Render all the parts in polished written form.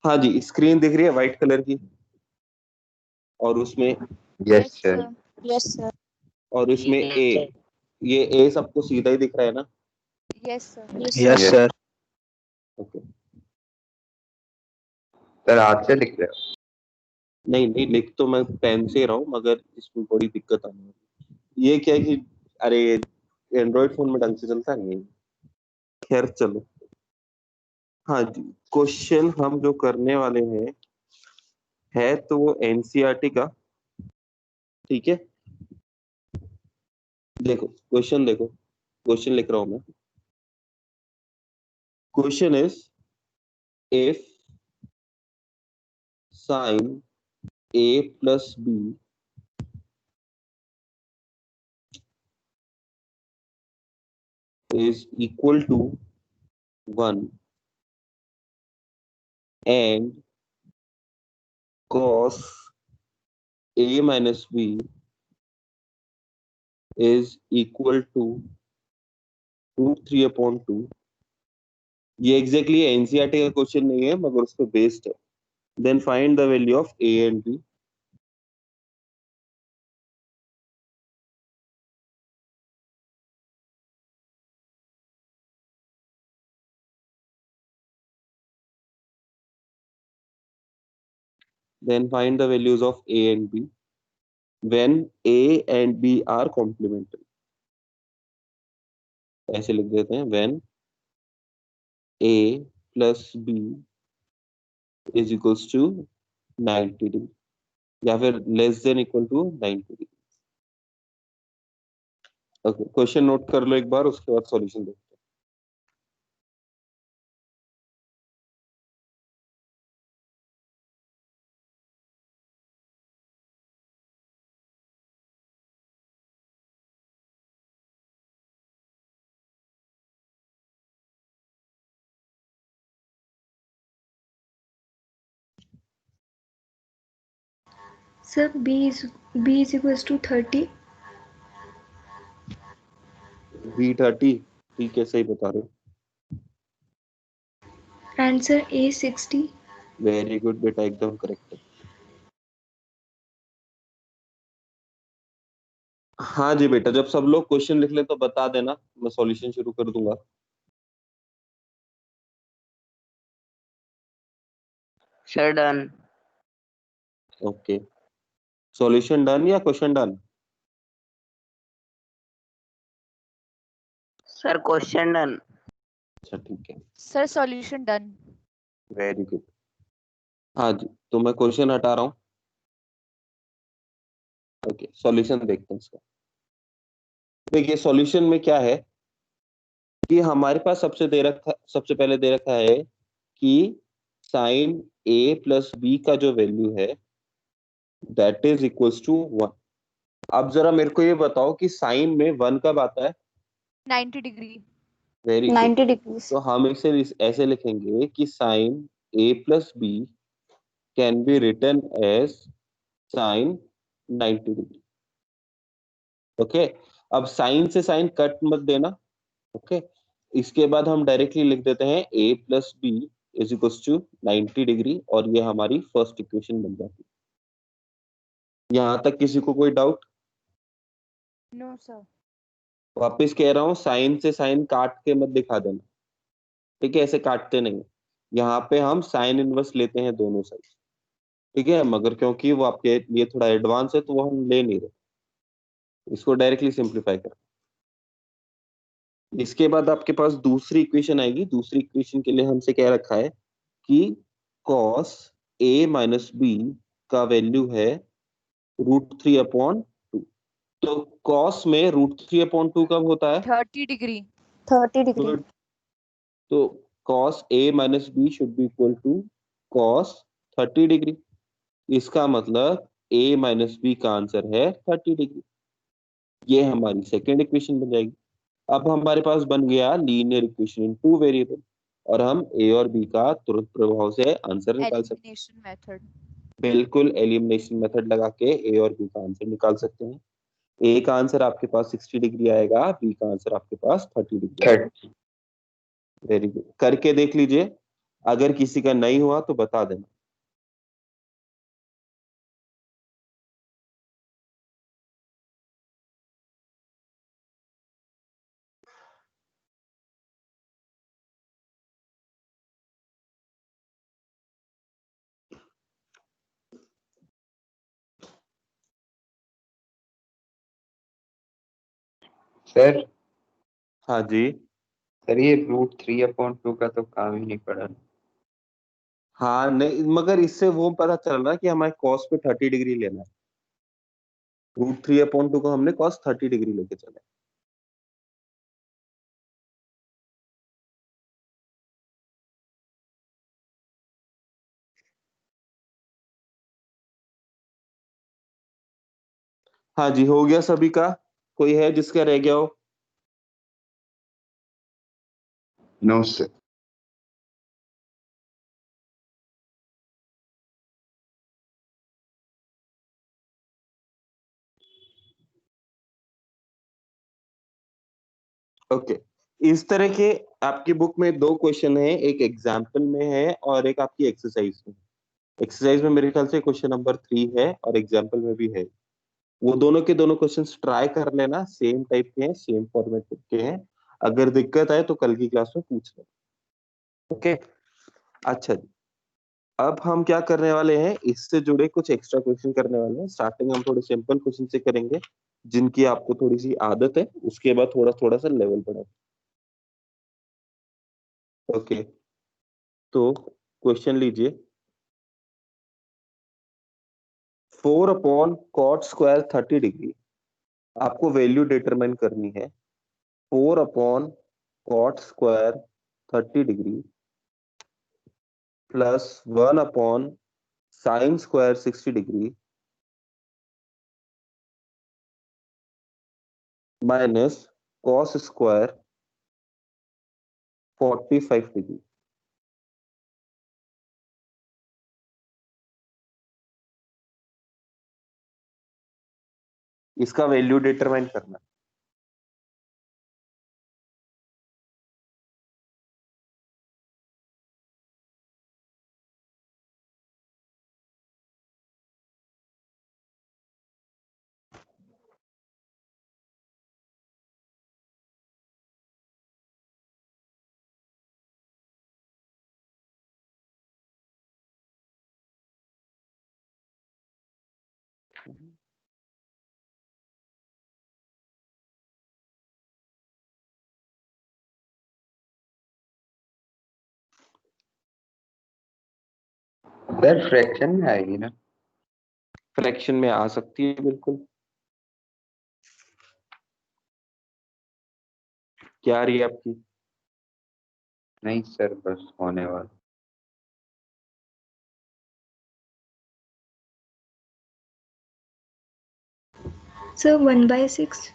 हाँ जी, स्क्रीन दिख रही है व्हाइट कलर की, और उसमें यस सर। Yes sir. और उसमें ए, ये ए सबको सीधा ही दिख रहा है ना? Yes sir. Yes sir. Okay. Sir हाथ से लिख रहे हो? नहीं नहीं, लिख तो मैं पेन से रहा हूँ, मगर इसमें बड़ी दिक्कत आने वाली। ये क्या है कि अरे एंड्रॉइड फोन में ढंग से चलता नहीं है। खैर चलो, हाँ जी, क्वेश्चन हम जो करने वाले हैं है तो वो एनसीईआरटी का, ठीक है। देखो क्वेश्चन, देखो क्वेश्चन लिख रहा हूं मैं। Question is if sine a plus b is equal to 1 and cos a minus b is equal to root 3/2। ये एग्जैक्टली एनसीईआरटी का क्वेश्चन नहीं है, मगर उस पर बेस्ड है। Then find the value of a and b। Then find the values of a and b when a and b are complementary। ऐसे लिख देते हैं when a plus b is equals to 90 degree, या फिर less than equal to 90 degree. Okay, question note कर लो एक बार, उसके बाद सॉल्यूशन देखते हैं। Sir, b is equals to 30. b 30, ठीक है, सही बता रहे हो। Answer a 60. वेरी गुड बेटा, एकदम करेक्ट है। हाँ जी बेटा, जब सब लोग क्वेश्चन लिख ले तो बता देना, मैं सॉल्यूशन शुरू कर दूंगा। Sir done. Okay, solution done या question done? Sir question done. अच्छा ठीक है, sir solution done. Very good. हाँ जी, तो मैं क्वेश्चन हटा रहा हूँ। ओके, सॉल्यूशन देखते हैं इसका। देखिए सॉल्यूशन में क्या है कि हमारे पास सबसे पहले दे रखा है कि साइन a प्लस बी का जो वैल्यू है दैट इज इक्वल्स टू 1। अब जरा मेरे को ये बताओ कि साइन में 1 कब आता है? 90 डिग्री। Very good. 90 डिग्रीज। तो हम इसे ऐसे लिखेंगे कि sine a plus b can be written as sine 90 degree. Okay, अब साइन से साइन कट मत देना। ओके, इसके बाद हम डायरेक्टली लिख देते हैं a plus b is equals to 90 degree, और ये हमारी फर्स्ट इक्वेशन बन जाती है। यहां तक किसी को कोई डाउट? No sir. वापस कह रहा हूँ, साइन से साइन काट के मत दिखा देना, ठीक है? ऐसे काटते नहीं। यहाँ पे हम साइन इनवर्स लेते हैं दोनों साइड, ठीक है, मगर क्योंकि वो आपके लिए थोड़ा एडवांस है तो वो हम ले नहीं रहे, इसको डायरेक्टली सिंप्लीफाई कर। इसके बाद आपके पास दूसरी इक्वेशन आएगी। दूसरी इक्वेशन के लिए हमसे क्या रखा है कि cos a माइनस बी का वैल्यू है √3/2। तो cos में √3/2 कब होता है? 30 डिग्री। 30 डिग्री। Good. तो cos a minus b should be equal to cos 30 degree. इसका मतलब a माइनस बी का आंसर है 30 डिग्री। ये हमारी सेकेंड इक्वेशन बन जाएगी। अब हमारे पास बन गया लीनियर इक्वेशन इन 2 वेरिएबल, और हम a और b का तुरंत प्रभाव से आंसर निकाल सकते हैं। Elimination method. बिल्कुल, एलिमिनेशन मेथड लगा के a और b का आंसर निकाल सकते हैं। a का आंसर आपके पास 60 डिग्री आएगा, b का आंसर आपके पास 30 डिग्री आएगा। वेरी गुड, करके देख लीजिए, अगर किसी का नहीं हुआ तो बता देना। सर हाँ जी। सर ये √3/2 का तो काम ही नहीं पड़ा। हाँ नहीं, मगर इससे वो पता चल रहा है कि हमारे कॉस पे 30 डिग्री लेना है। √3/2 को हमने कॉस 30 डिग्री लेके चले। हाँ जी, हो गया सभी का? कोई है जिसका रह गया हो? No sir. ओके, इस तरह के आपकी बुक में दो क्वेश्चन है, एक एग्जाम्पल में है और एक आपकी एक्सरसाइज में। एक्सरसाइज में मेरे ख्याल से क्वेश्चन नंबर 3 है और एग्जाम्पल में भी है। वो दोनों के दोनों क्वेश्चंस ट्राई कर लेना, सेम टाइप के हैं, सेम फॉर्मेट के हैं। अगर दिक्कत आए तो कल की क्लास में पूछ लेना। ओके, अच्छा जी। अब हम क्या करने वाले हैं, इससे जुड़े कुछ एक्स्ट्रा क्वेश्चन करने वाले हैं। स्टार्टिंग हम थोड़े सिंपल क्वेश्चन से करेंगे, जिनकी आपको थोड़ी सी आदत है, उसके बाद थोड़ा थोड़ा सा लेवल बढ़ाएंगे। ओके, तो क्वेश्चन लीजिए। 4/cot² 30 डिग्री, आपको वैल्यू डिटरमाइन करनी है। 4/cot² 30 degree +1/sin² 60 degree -cos² 45 degree. इसका वैल्यू डिटरमाइन करना है। सर फ्रैक्शन में आएगी ना? फ्रैक्शन में आ सकती है, बिल्कुल। क्या आ रही है आपकी? नहीं सर, बस होने वाला। सर 1/6।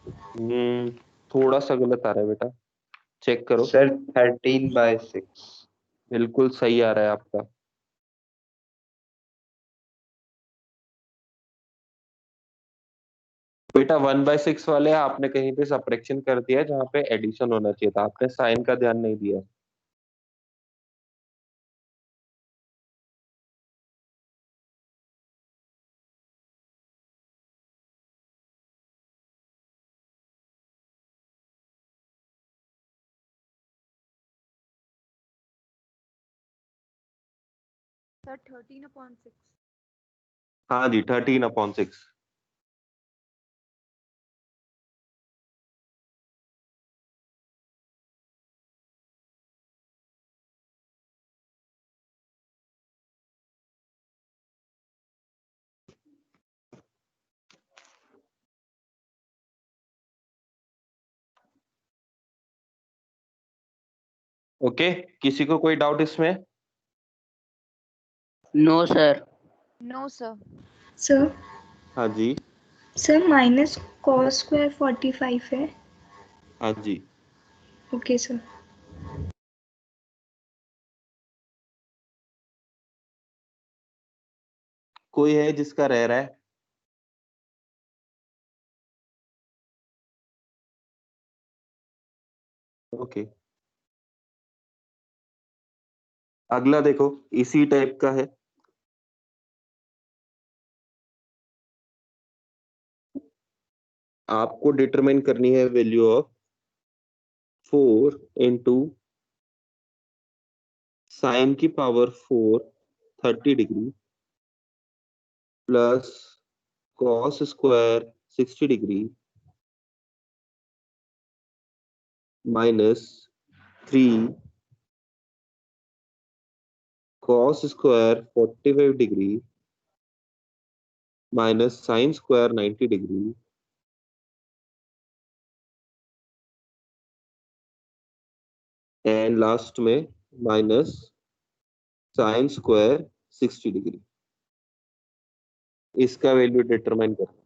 हम्म, थोड़ा सा गलत आ रहा है बेटा, चेक करो। सर 13/6। बिल्कुल सही आ रहा है आपका। बेटा 1/6 वाले आपने कहीं पे सब्ट्रैक्शन कर दिया है, जहाँ पे एडिशन होना चाहिए था, आपने साइन का ध्यान नहीं दिया। सर 13/6। हाँ जी, 13/6। ओके, किसी को कोई डाउट इसमें? No sir. No sir. Sir हाँ जी। सर -cos² 45 है। हाँ जी। Okay sir. कोई है जिसका रह रहा है? ओके, अगला देखो इसी टाइप का है, आपको डिटरमाइन करनी है वैल्यू ऑफ 4 इंटू साइन की power 4 30 degree plus cos square 60 degree minus 3 cos square 45 degree minus sine square 90 degree and last में माइनस साइन स्क्वायर 60 डिग्री। इसका वैल्यू डिटरमाइन करना।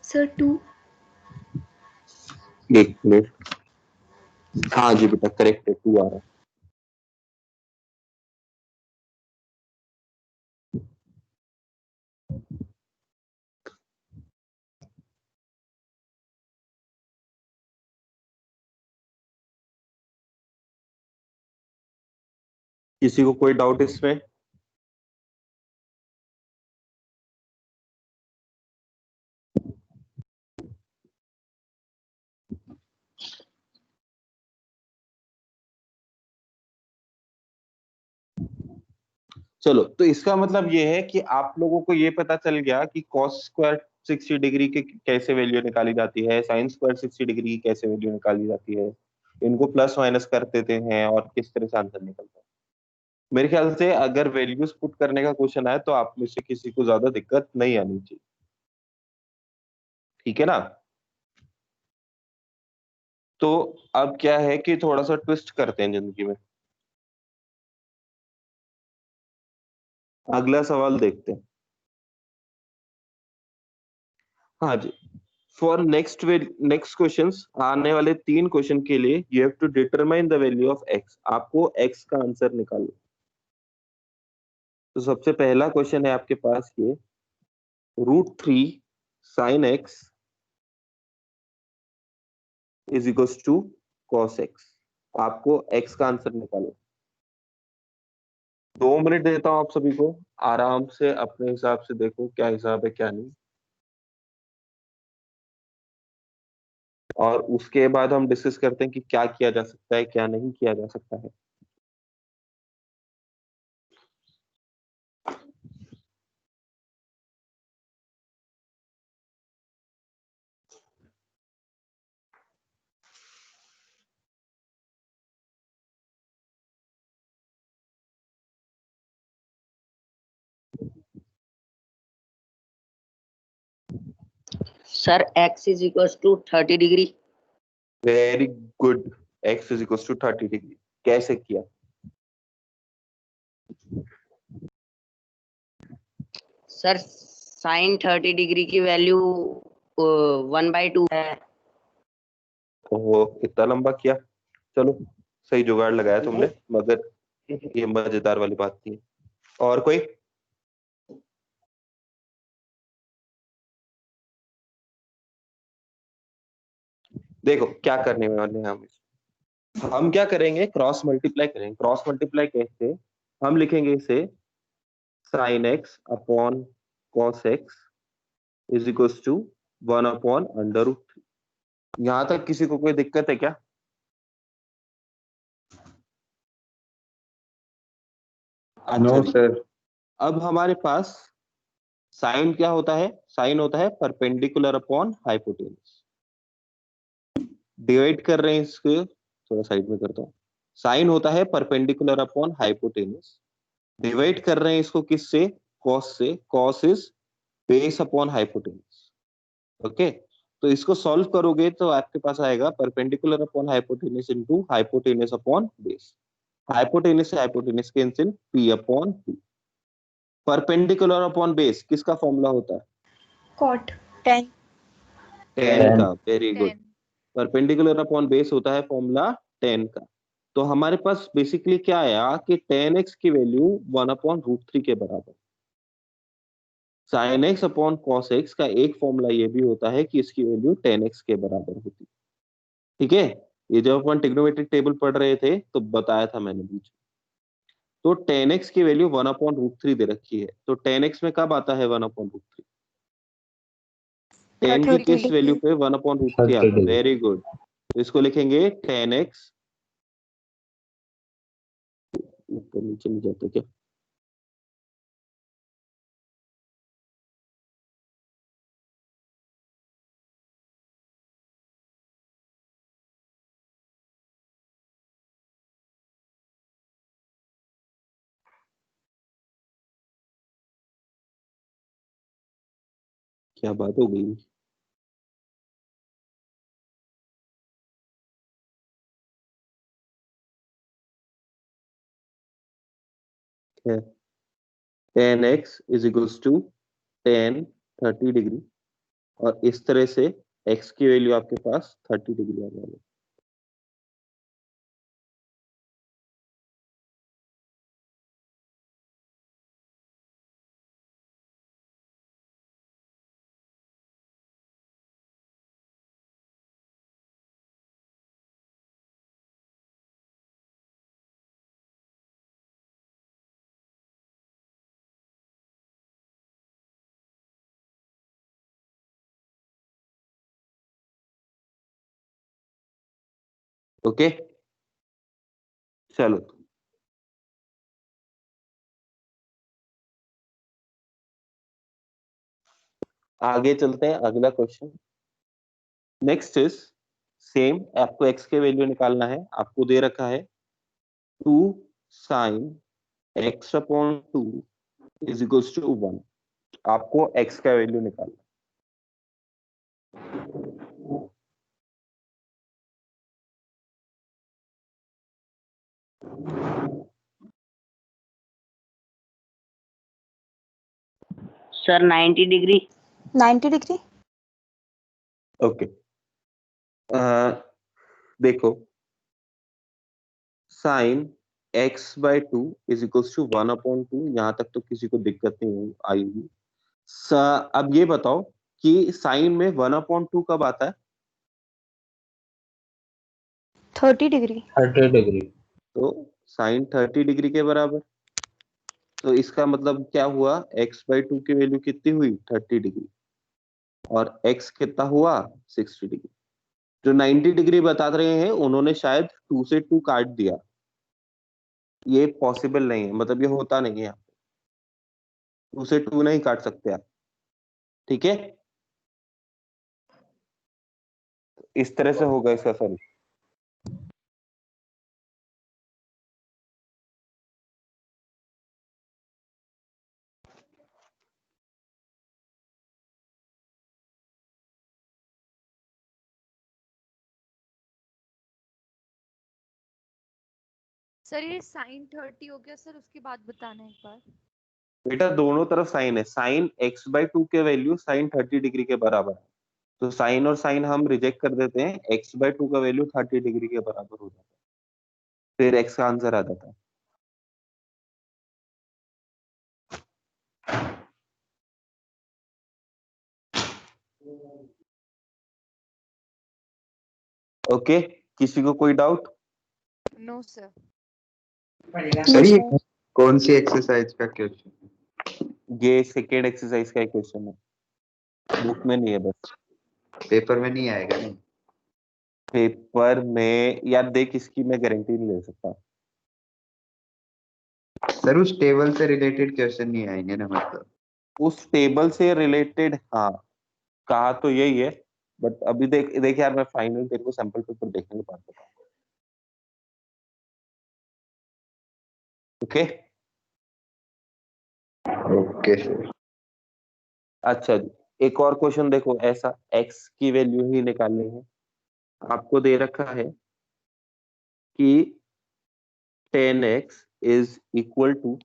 सर 2। एक मिनट, हाँ जी बेटा करेक्ट है, 2 आ रहा है। किसी को कोई डाउट इसमें? चलो, तो इसका मतलब ये है कि आप लोगों को ये पता चल गया कि कॉस स्क्वायर 60 डिग्री की कैसे वैल्यू निकाली जाती है, साइन स्क्वायर 60 डिग्री की कैसे वैल्यू निकाली जाती है, इनको प्लस माइनस कर देते हैं और किस तरह से आंसर निकलता है। मेरे ख्याल से अगर वैल्यूज पुट करने का क्वेश्चन आए तो आप में से किसी को ज्यादा दिक्कत नहीं आनी चाहिए, ठीक है ना। तो अब क्या है कि थोड़ा सा ट्विस्ट करते हैं जिंदगी में। अगला सवाल देखते हैं। हाँ जी, फॉर नेक्स्ट क्वेश्चंस, आने वाले 3 क्वेश्चन के लिए you have to determine the value of x. आपको एक्स का आंसर निकालना। तो सबसे पहला क्वेश्चन है आपके पास ये, √3 sine x is equal to cos x. आपको एक्स का आंसर निकालना। 2 मिनट देता हूं आप सभी को, आराम से अपने हिसाब से देखो क्या हिसाब है क्या नहीं, और उसके बाद हम डिस्कस करते हैं कि क्या किया जा सकता है क्या नहीं किया जा सकता है। Sir x is equal to 30 degree. Very good, x is equal to 30 degree. कैसे किया? सर साइन 30 डिग्री की वैल्यू 1/2 है। वो कितना लंबा किया? चलो, सही जुगाड़ लगाया तुमने, मगर ये मजेदार वाली बात थी। और कोई? देखो क्या करने वाले हैं हम क्या करेंगे, क्रॉस मल्टीप्लाई करेंगे। क्रॉस मल्टीप्लाई कैसे? हम लिखेंगे इसे sine x upon cos x is equals to 1/√3। यहां तक किसी को कोई दिक्कत है क्या? नो अच्छा जी। सर। अब हमारे पास साइन क्या होता है? साइन होता है परपेंडिकुलर अपॉन हाइपोटेन्यूज। डिवाइड कर रहे हैं इसको, थोड़ा साइड में करता हूँ। साइन होता है परपेंडिकुलर अपॉन हाइपोटेन्यूज। डिवाइड कर रहे हैं इसको किससे? कॉस से। Cos is base upon hypotenuse. Okay, तो इसको सॉल्व करोगे तो आपके पास आएगा perpendicular upon hypotenuse into hypotenuse upon base. Hypotenuse से hypotenuse cancel, P upon P. Perpendicular upon base किसका फॉर्मूला होता है? कॉट 10 टेन का। Very good. 10 perpendicular upon base होता है फॉर्मूला 10 का। तो हमारे पास बेसिकली क्या आया कि tan x की वैल्यू 1/√3 के बराबर। sin x upon cos x का एक फॉर्मूला ये भी होता है कि इसकी वैल्यू tan x के बराबर होती है। ठीक है, ये जब अपन ट्रिग्नोमेट्रिक टेबल पढ़ रहे थे तो बताया था मैंने बीच में। तो tan x की वैल्यू 1/√3 दे रखी है, तो tan x में कब आता है 1/√3? 10 की 30 किस वैल्यू पे 1/√3 आता है? 30 वेरी गुड। तो इसको लिखेंगे tan x, ऊपर नीचे नहीं जाते क्या? क्या बात हो गई? है tan x is equals to tan 30 degree, और इस तरह से x की वैल्यू आपके पास 30 डिग्री आने वाली है। ओके, चलो आगे चलते हैं। अगला क्वेश्चन नेक्स्ट इज सेम। आपको x के वैल्यू निकालना है। आपको दे रखा है 2 sin x अपॉन 2 इज इक्वल्स टू 1। आपको x का वैल्यू निकालना सर 90 डिग्री। 90 डिग्री। ओके। देखो, sine x/2 is equals to 1/2। यहां तक तो किसी को दिक्कत नहीं आएगी। अब ये बताओ कि साइन में 1/2 कब आता है? 30 डिग्री। 30 डिग्री। तो साइन 30 डिग्री के बराबर। तो इसका मतलब क्या हुआ? x/2 की वैल्यू कितनी हुई? 30 डिग्री। और x कितना हुआ? 60 डिग्री। जो 90 डिग्री बता रहे हैं उन्होंने शायद 2 से 2 काट दिया। ये पॉसिबल नहीं है, मतलब ये होता नहीं है। 2 से 2 नहीं काट सकते आप। ठीक है, इस तरह से होगा इसका सॉल्यूशन। सर ये साइन 30 हो गया सर, उसके बाद बताना एक बार। बेटा दोनों तरफ साइन है। साइन x/2 के वैल्यू साइन 30 डिग्री के बराबर है। तो साइन और साइन हम रिजेक्ट कर देते हैं, x/2 का वैल्यू 30 डिग्री के बराबर हो जाता है, फिर x का आंसर आ जाता है। ओके, किसी को कोई डाउट? No sir. सर ये कौन सी एक्सरसाइज का क्वेश्चन? ये सेकेंड एक्सरसाइज का क्वेश्चन है, बुक में नहीं है, बस पेपर में नहीं आएगा ना? पेपर में यार देख, इसकी मैं गारंटी नहीं ले सकता। सर उस टेबल से रिलेटेड क्वेश्चन नहीं आएंगे ना, मतलब? उस टेबल से रिलेटेड, हाँ, कहा तो यही है, बट अभी देख देख यार, मैं फाइनल तेरे को सैंपल पेपर देखने के बाद बताऊंगा। Okay okay sir. अच्छा जी, एक और क्वेश्चन देखो, ऐसा x की वैल्यू ही निकालनी है। आपको दे रखा है कि 10x is equal to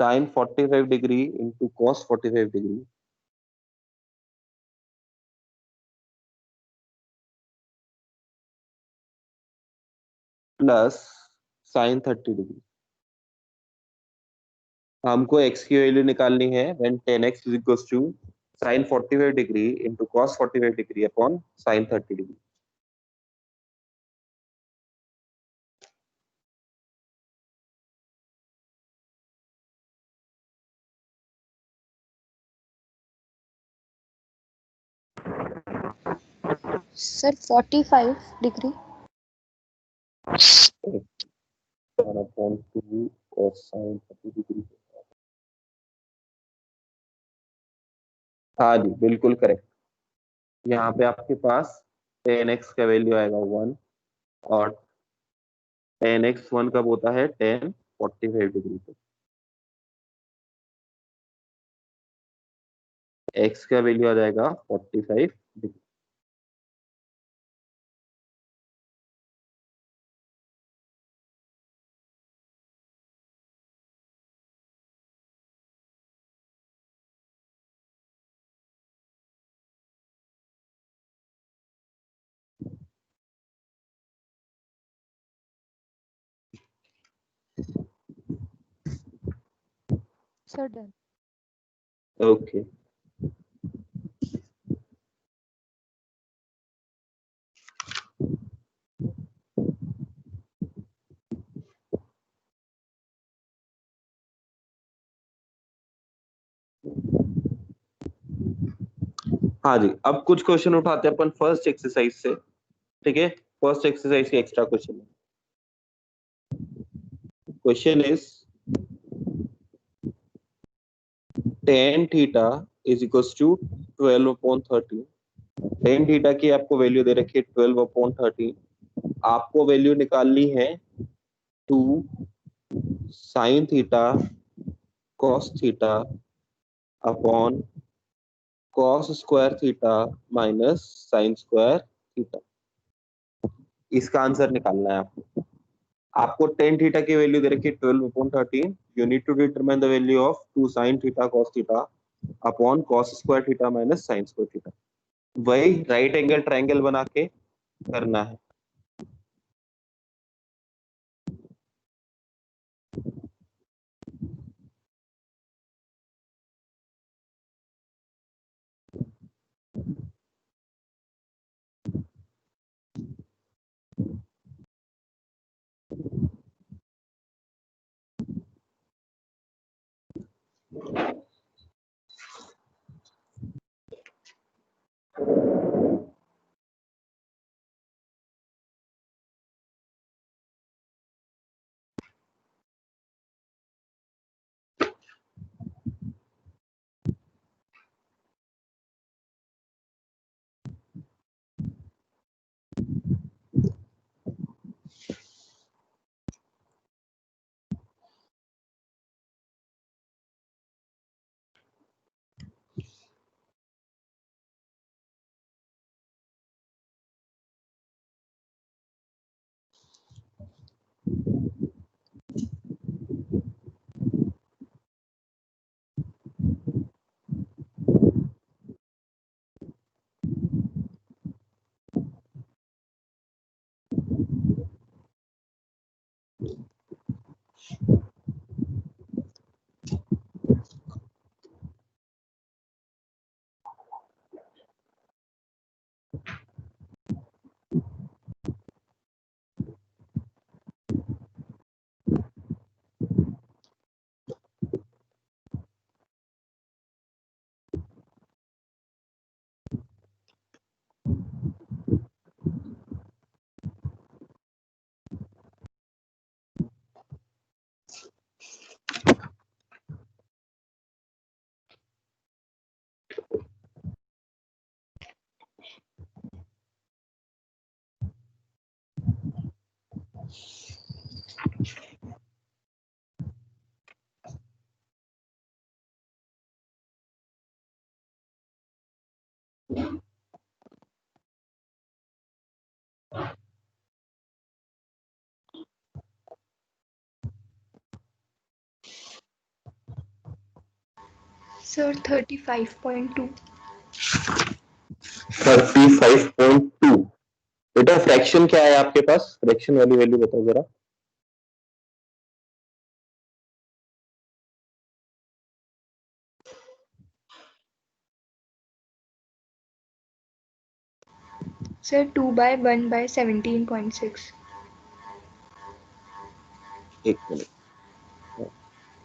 sin 45 degree into cos 45 degree plus sin 30 degree. हमको x की वैल्यू निकालनी है when 10x is equal to sin 45 degree into cos 45 degree upon sin 30 degree. Sir 45 degree. Upon 2 और sin 30 डिग्री। हाँ जी, बिल्कुल correct. यहाँ पे आपके पास 10x का वैल्यू आएगा 1 और 10x 1 कब होता है? 10 45 डिग्री पे। x का वैल्यू आ जाएगा 45 डिग्री। Sir done. ओके हाँ जी, अब कुछ क्वेश्चन उठाते हैं अपन फर्स्ट एक्सरसाइज से। ठीक है, फर्स्ट एक्सरसाइज की एक्स्ट्रा क्वेश्चन है। Question is tan theta is equal to 12 upon 13। tan theta की आपको वैल्यू दे रखी है 12 अपॉन 13। आपको वैल्यू निकालनी है 2 sin theta cos theta upon cos square theta minus sin square theta. इसका आंसर निकालना है आपको। आपको tan थीटा की वैल्यू दे रखी है 12 upon 13। You need to determine the value of 2 sin theta cos theta upon cos square theta minus sin square theta. वही राइट एंगल ट्रायंगल बना के करना है। सर 35.2। 35.2। बेटा फ्रैक्शन क्या है आपके पास? फ्रैक्शन वाली वैल्यू बताओ जरा। सर 2/1/17.6। एक मिनट,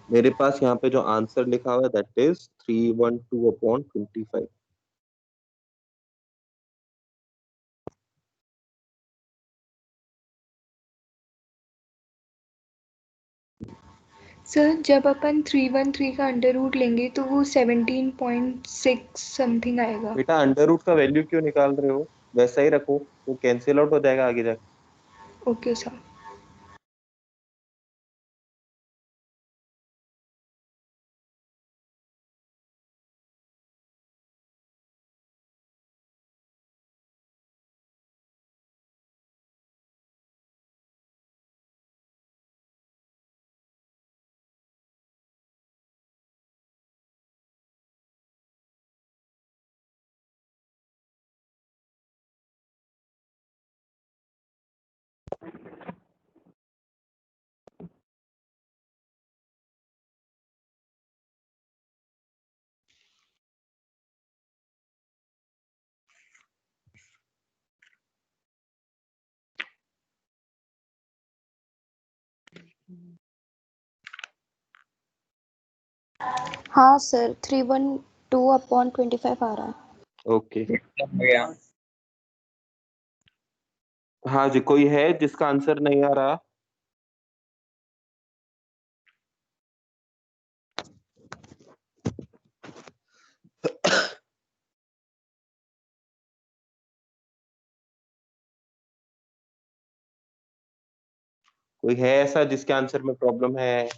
मेरे पास यहाँ पे जो आंसर लिखा हुआ है दैट इज 312/25। सर जब अपन 313 का अंडर रूट लेंगे तो वो 17.6 समथिंग आएगा। बेटा अंडर रूट का वैल्यू क्यों निकाल रहे हो? वैसा ही रखो, वो कैंसिल आउट हो जाएगा आगे जाके। Okay sir. हाँ सर 312/25 आ रहा है। ओके, हो गया। हाँ जी, कोई है जिसका आंसर नहीं आ रहा? कोई है ऐसा जिसके आंसर में प्रॉब्लम है?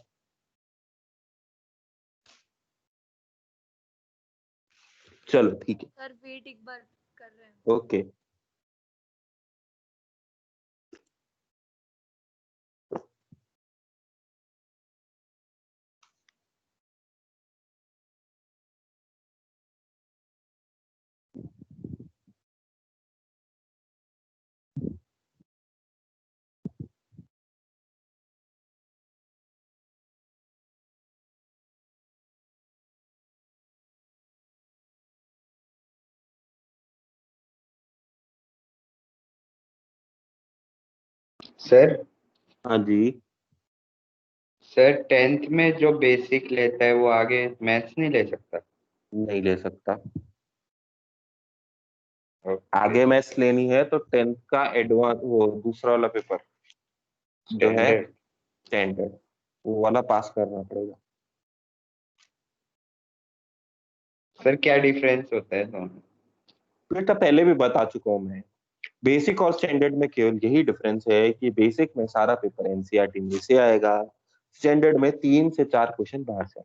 चलो ठीक है, सर वेट एक बार कर रहे हैं। ओके। सर हाँ जी, सर 10th में जो बेसिक लेता है वो आगे मैथ्स नहीं ले सकता? नहीं ले सकता। ओके। आगे मैथ्स लेनी है तो 10th का एडवांस, वो दूसरा वाला पेपर जो है स्टैंडर्ड। स्टैंडर्ड, वो वाला पास करना पड़ेगा। सर क्या डिफरेंस होता है दोनों? बेटा पहले भी बता चुका हूँ मैं, बेसिक और स्टैंडर्ड में केवल यही डिफरेंस है कि बेसिक में सारा पेपर एनसीईआरटी में से आएगा, स्टैंडर्ड में 3 से 4 क्वेश्चन बाहर से।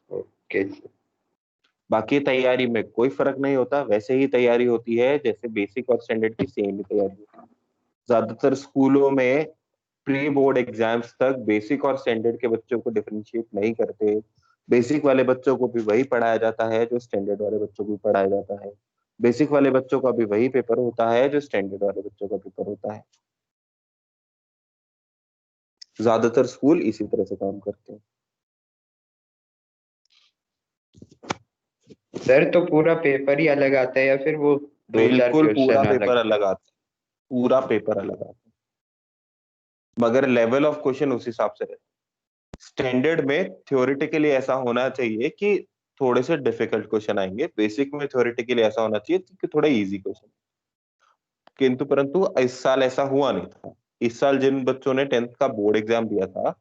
Okay sir. बाकी तैयारी में कोई फर्क नहीं होता, वैसे ही तैयारी होती है जैसे बेसिक और स्टैंडर्ड की सेम ही तैयारी होती है। ज्यादातर स्कूलों में प्री बोर्ड एग्जाम्स तक बेसिक और स्टैंडर्ड के बच्चों को डिफरेंशिएट नहीं करते। बेसिक वाले बच्चों को भी वही पढ़ाया जाता है जो स्टैंडर्ड वाले बच्चों को भी पढ़ाया जाता है। बेसिक वाले बच्चों का भी वही पेपर होता है जो स्टैंडर्ड वाले बच्चों का पेपर होता है। ज्यादातर स्कूल इसी तरह से काम करते हैं। सर तो पूरा पेपर ही अलग आता है या फिर वो 2-4 बिल्कुल पूरा क्वेश्चन पेपर अलग? अलग आता है, पूरा पेपर अलग आता है, मगर लेवल ऑफ क्वेश्चन उस हिसाब से रहता है। स्टैंडर्ड में थ्योरेटिकली ऐसा होना चाहिए कि थोड़े से डिफिकल्ट क्वेश्चन आएंगे, बेसिक में थ्योरेटिकली ऐसा होना चाहिए कि थोड़ा इजी क्वेश्चन। किंतु परंतु इस साल ऐसा हुआ नहीं था। इस साल जिन बच्चों ने 10th का बोर्ड एग्जाम दिया था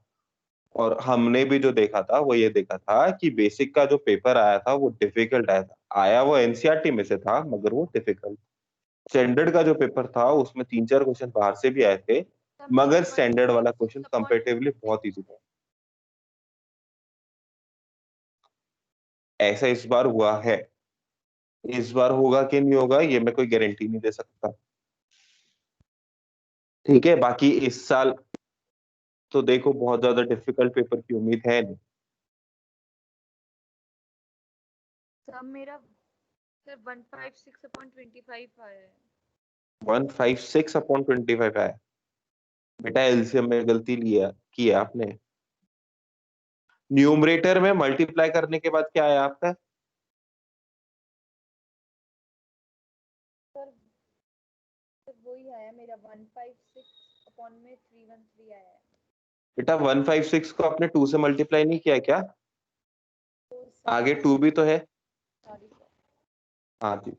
और हमने भी जो देखा था वो ये देखा था कि बेसिक का जो पेपर आया था वो डिफिकल्ट आया था। आया वो एनसीईआरटी में से था मगर वो डिफिकल्ट। स्टैंडर्ड का जो पेपर था उसमें 3-4 क्वेश्चन बाहर से भी आए थे, सर, मगर मेरा स्टैंडर्ड वाला 156 क्वेश्चन upon कंपैरेटिवली बहुत इजी था। ऐसा इस बार हुआ है, इस बार होगा कि नहीं होगा ये मैं कोई गारंटी नहीं दे सकता। ठीक है, बाकी इस साल तो देखो बहुत ज्यादा डिफिकल्ट पेपर की उम्मीद है नहीं। सर मेरा सर 156 upon 25 आया है। 156 अपॉन 25 है बेटा, एलसीएम में गलती लिया की है आपने। न्यूमरेटर में मल्टीप्लाई करने के बाद क्या आया आपका? सर सर वही आया मेरा 156 upon में 313 आया है। बेटा 156 को आपने 2 से मल्टीप्लाई नहीं किया क्या? तो आगे 2 भी तो है। Sorry sir. हाँ जी,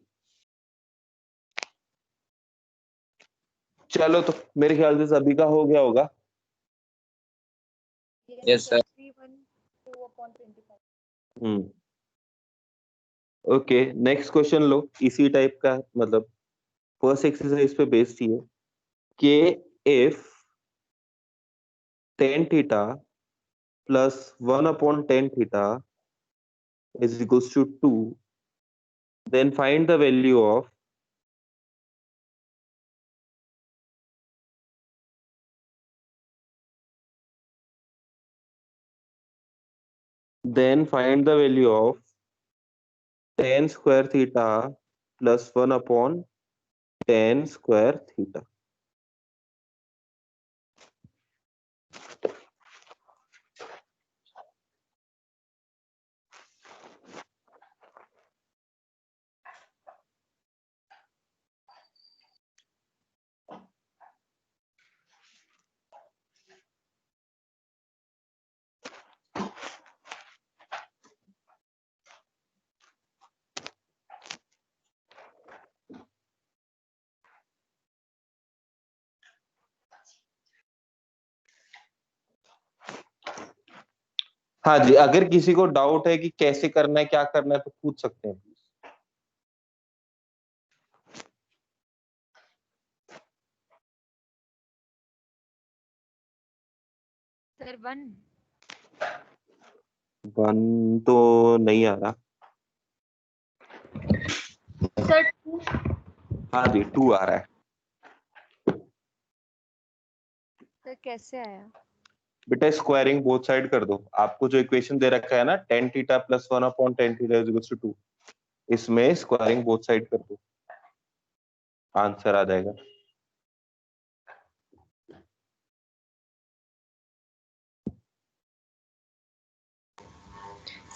चलो तो मेरे ख्याल से सभी का हो गया होगा। Yes, sir. 312 upon 25। Okay, next question लो, इसी टाइप का, मतलब फर्स्ट एक्सरसाइज पे बेस्ड ही है कि if tan theta plus 1 upon tan theta is equals to 2, then find the value of tan square theta plus 1 upon tan square theta। हाँ जी, अगर किसी को डाउट है कि कैसे करना है क्या करना है तो पूछ सकते हैं। सर 1 वन तो नहीं आ रहा। सर हाँ जी 2 आ रहा है। सर कैसे आया? बेटा स्क्वायरिंग बोथ साइड कर दो, आपको जो इक्वेशन दे रखा है ना tan theta plus 1 upon tan theta is equals to 2, इसमें स्क्वायरिंग बोथ साइड कर दो, आंसर आ जाएगा।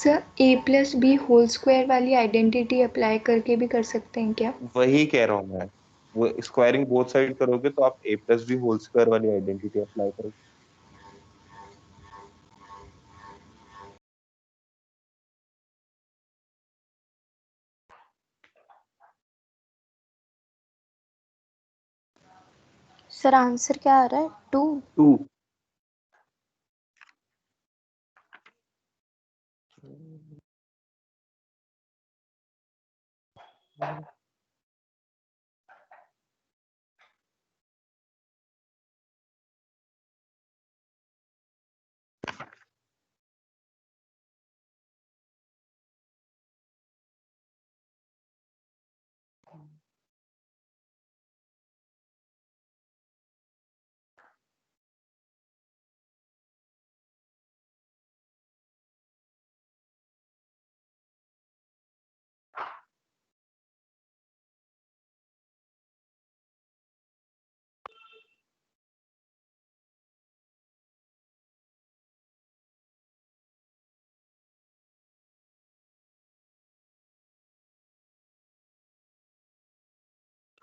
सर a+b होल स्क्वायर वाली आइडेंटिटी अप्लाई करके भी कर सकते हैं क्या? वही कह रहा हूँ मैं, वो स्क्वायरिंग बोथ साइड करोगे तो आप a plus b whole square वाली आइडेंटिटी अप्लाई करोगे। सर आंसर क्या आ रहा है? 2। 2।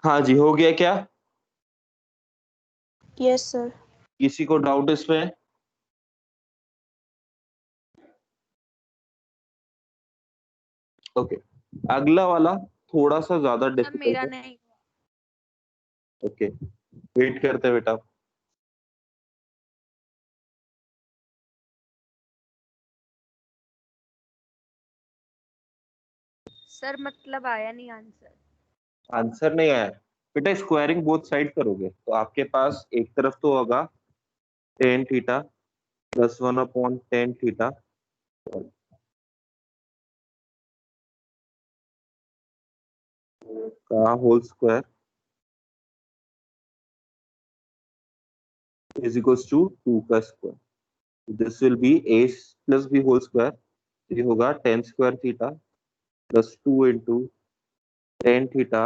हाँ जी, हो गया क्या? Yes sir. किसी को डाउट इसमें? ओके, अगला वाला थोड़ा सा ज्यादा सर डिफिकल्ट मेरा है। नहीं। ओके, वेट करते हैं बेटा। सर मतलब आया नहीं आंसर। आंसर नहीं आया? बेटा स्क्वायरिंग बोथ साइड करोगे तो आपके पास एक तरफ तो होगा टेन थीटा प्लस 1/10 थीटा का whole square is equals to 2 का square. This will be a plus b whole square. ये होगा 10 square theta plus 2 into 10 theta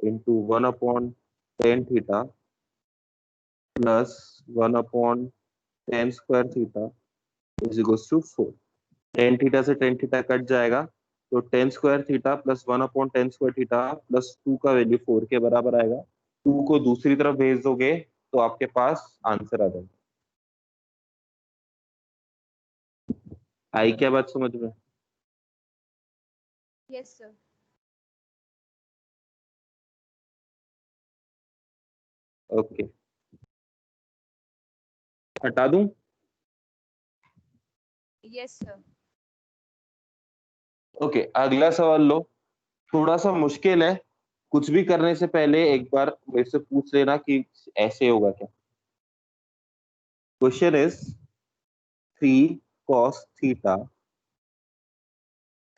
into 1/10 theta plus 1/10 square theta is equals to 4. 10 theta से 10 theta cut जाएगा तो 10 square theta plus 1/10 square theta plus 2 का value 4 के बराबर आएगा. 2 को दूसरी तरफ भेज दोगे तो आपके पास आंसर आ जाएगा. आई क्या बात समझ में? Yes sir. ओके हटा दूं? Yes sir. ओके अगला सवाल लो. थोड़ा सा मुश्किल है. कुछ भी करने से पहले एक बार मेरे से पूछ लेना कि ऐसे होगा क्या. Question is 3 cos theta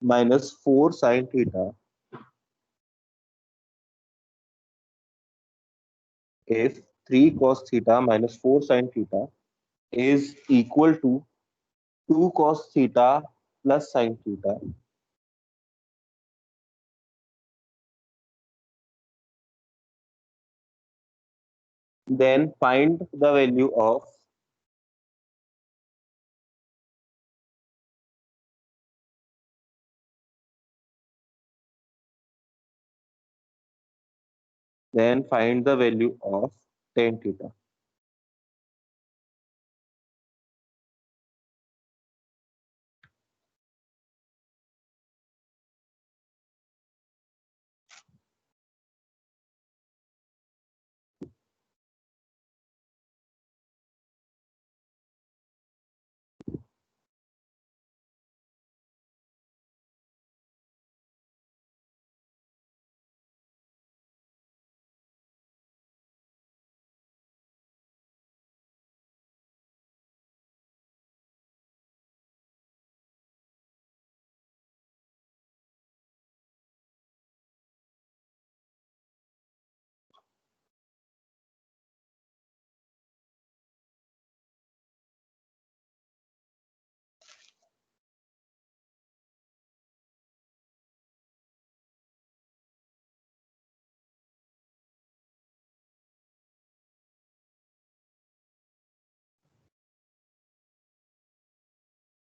minus 4 sin theta if 3 cos theta minus 4 sin theta is equal to 2 cos theta plus sin theta, then find the value of tan theta.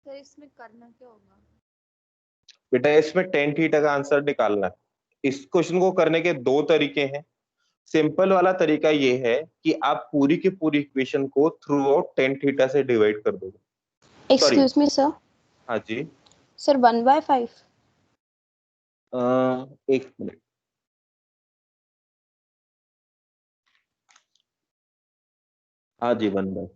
Sir इसमें करना क्या होगा? बेटा इसमें tan थीटा का answer निकालना है. इस क्वेश्चन को करने के दो तरीके हैं. सिंपल वाला तरीका ये है कि आप पूरी की पूरी इक्वेशन को थ्रू आउट tan थीटा से डिवाइड कर दोगे. Excuse me sir. हाँ जी. सर 1/5. एक मिनट. हाँ जी 1/5.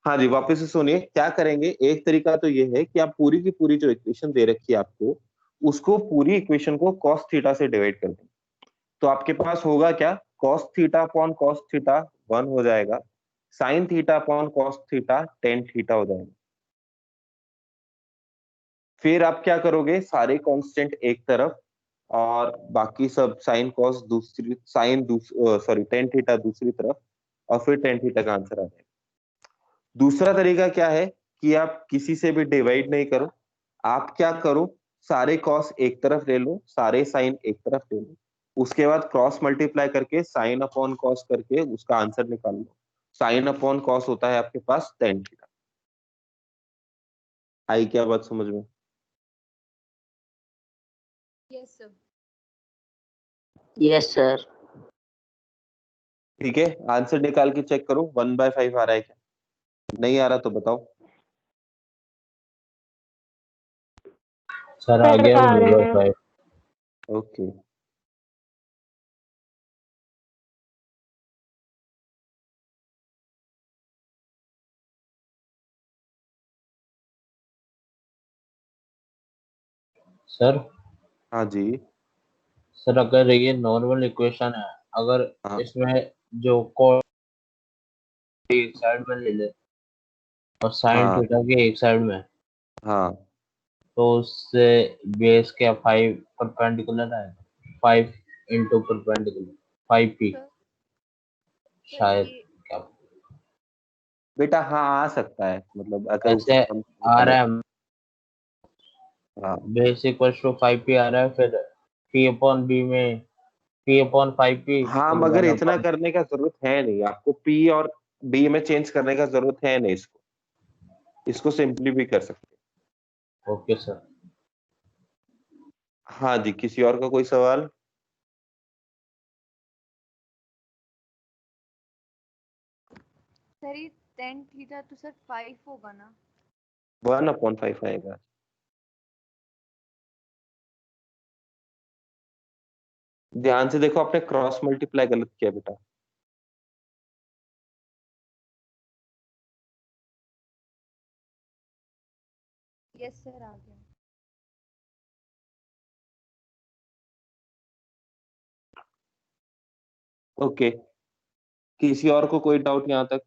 हाँ जी वापस से सुनिए क्या करेंगे. एक तरीका तो ये है कि आप पूरी की पूरी जो इक्वेशन दे रखी है आपको उसको पूरी इक्वेशन को cos थीटा से डिवाइड कर दें. तो आपके पास होगा क्या cos theta upon cos theta 1 हो जाएगा. sin theta upon cos theta tan theta हो जाएगा. फिर आप क्या करोगे सारे कांस्टेंट एक तरफ और बाकी सब sin cos दूसरी सॉरी tan थीटा दूसरी तरफ और फिर tan थीटा का आंसर आ जाएगा. दूसरा तरीका क्या है कि आप किसी से भी डिवाइड नहीं करो. आप क्या करो सारे कॉस एक तरफ ले लो सारे साइन एक तरफ ले लो. उसके बाद क्रॉस मल्टीप्लाई करके साइन अपॉन कॉस करके उसका आंसर निकाल लो. साइन अपॉन कॉस होता है आपके पास tan थीटा. आई क्या बात समझ में? Yes sir. Yes sir. ठीक है आंसर निकाल के चेक करो 1/5 आ रहा है क्या. नहीं आ रहा तो बताओ. सर आ गया 1/5. ओके सर हाँ जी. सर अगर ये नॉर्मल इक्वेशन है अगर हाँ इसमें जो कॉस एक साइड में ले ले और साइन हाँ थीटा के एक साइड में, हाँ तो उससे बेस क्या 5 परपेंडिकुलर आएगा, 5 into perpendicular 5p sir sir शायद, ये क्या बेटा, हाँ आ सकता है, मतलब अगर ऐसे ऊपर हम आ गलत। रहा है। हाँ बेस इक्वल टू 5p आ रहा है, फिर p अपॉन b में p अपॉन 5p, हाँ, फिर मगर 1 इतना अपॉन, करने का जरूरत है नहीं आपको, पी और बी में चेंज करने का जरूरत है नहीं, इसको इसको सिंपली भी कर सकते ओके सर। हैं। हाँ जी, किसी और का कोई सवाल? सर ये टेन थीटा तो सर 5 होगा ना? 1/5 आएगा। ध्यान से देखो, आपने क्रॉस मल्टीप्लाई गलत किया बेटा। यस सर, आ गया। ओके, किसी और को कोई डाउट यहाँ तक?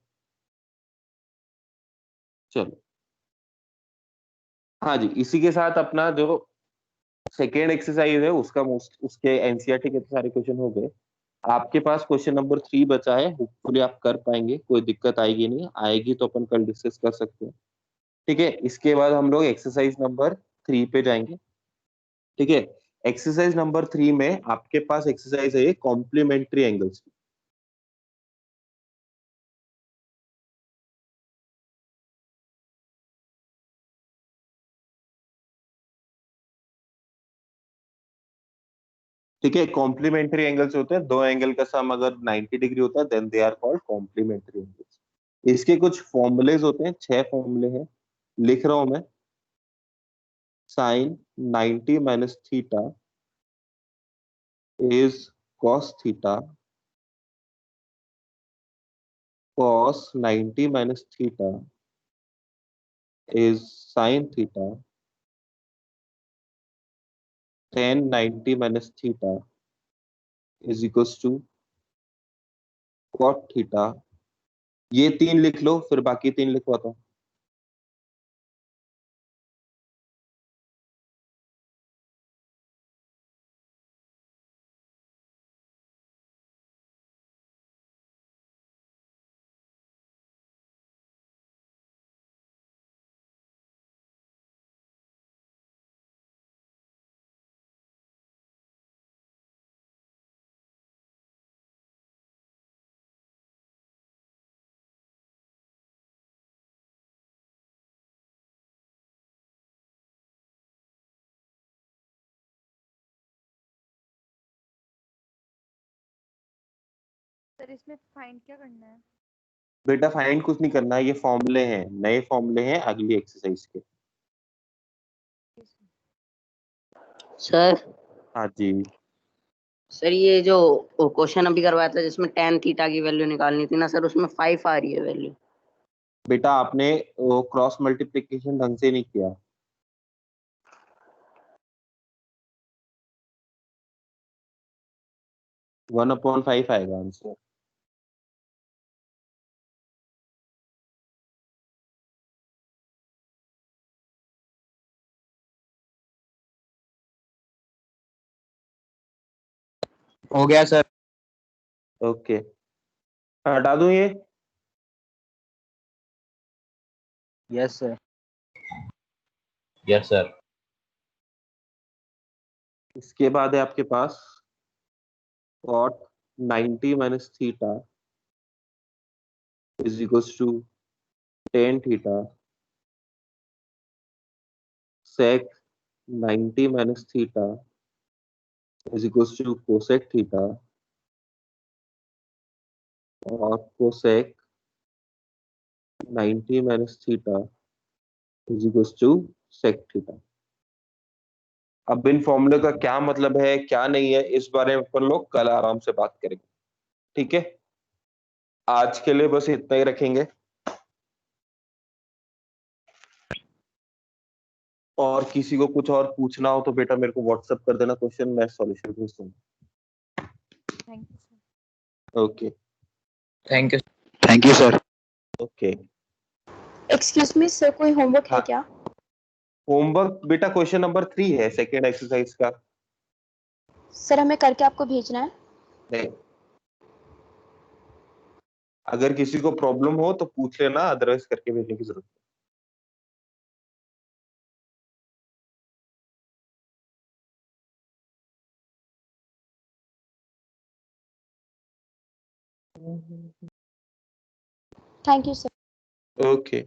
चलो, हाँ जी, इसी के साथ अपना जो सेकेंड एक्सरसाइज है उसका उसके एनसीईआरटी के तो सारे क्वेश्चन हो गए। आपके पास क्वेश्चन नंबर 3 बचा है, होपफुली आप कर पाएंगे, कोई दिक्कत आएगी नहीं, आएगी तो अपन कल डिस्कस कर सकते हैं। ठीक है, इसके बाद हम लोग एक्सरसाइज नंबर 3 पे जाएंगे। ठीक है, एक्सरसाइज नंबर 3 में आपके पास एक्सरसाइज है कॉम्प्लीमेंट्री एंगल्स। ठीक है, कॉम्प्लीमेंट्री एंगल्स होते हैं, दो एंगल का सम अगर 90 डिग्री होता है then they are called complementary angles. इसके कुछ फॉर्मूलेज होते हैं, 6 फॉर्मूले हैं, लिख रहा हूं मैं। साइन 90 माइनस theta is cos theta, cos 90 minus theta is sin theta, tan 90 minus theta is equals to cot theta। ये तीन लिख लो, फिर बाकी तीन लिखवाता हूँ। सर इसमें फाइंड क्या करना है? बेटा, फाइंड कुछ नहीं करना है, ये फॉर्मूले हैं, नए फॉर्मूले हैं अगली एक्सरसाइज के। सर हाँ जी सर ये जो क्वेश्चन अभी करवाया था जिसमें tan थीटा की वैल्यू निकालनी थी ना सर, उसमें 5 आ रही है वैल्यू। बेटा, आपने वो क्रॉस मल्टीप्लीकेशन ढंग से नहीं किया। 1/5 आएगा आंसर। हो गया सर। ओके, हटा दूं ये? Yes sir. Yes sir. इसके बाद है आपके पास cot 90 minus theta is equals to tan theta, sec 90 minus theta is equals to cosec theta, और cosec 90 minus theta is equals to sec theta। अब इन फॉर्मूले का क्या मतलब है, क्या नहीं है, इस बारे में अपन लोग कल आराम से बात करेंगे। ठीक है, आज के लिए बस इतना ही रखेंगे, और किसी को कुछ और पूछना हो तो बेटा मेरे को व्हाट्सएप कर देना क्वेश्चन, मैं सॉल्यूशन भेज दूंगा। Thank you sir. Okay thank you. Thank you sir. Okay. Excuse me sir, कोई होमवर्क है हाँ। क्या? होमवर्क बेटा क्वेश्चन नंबर 3 है सेकेंड एक्सरसाइज का। सर हमें करके आपको भेजना है। नहीं, अगर किसी को प्रॉब्लम हो तो पूछ लेना, अदरवाइज करके भेजने की जरूरत थैंक यू सर। नहीं। ओके।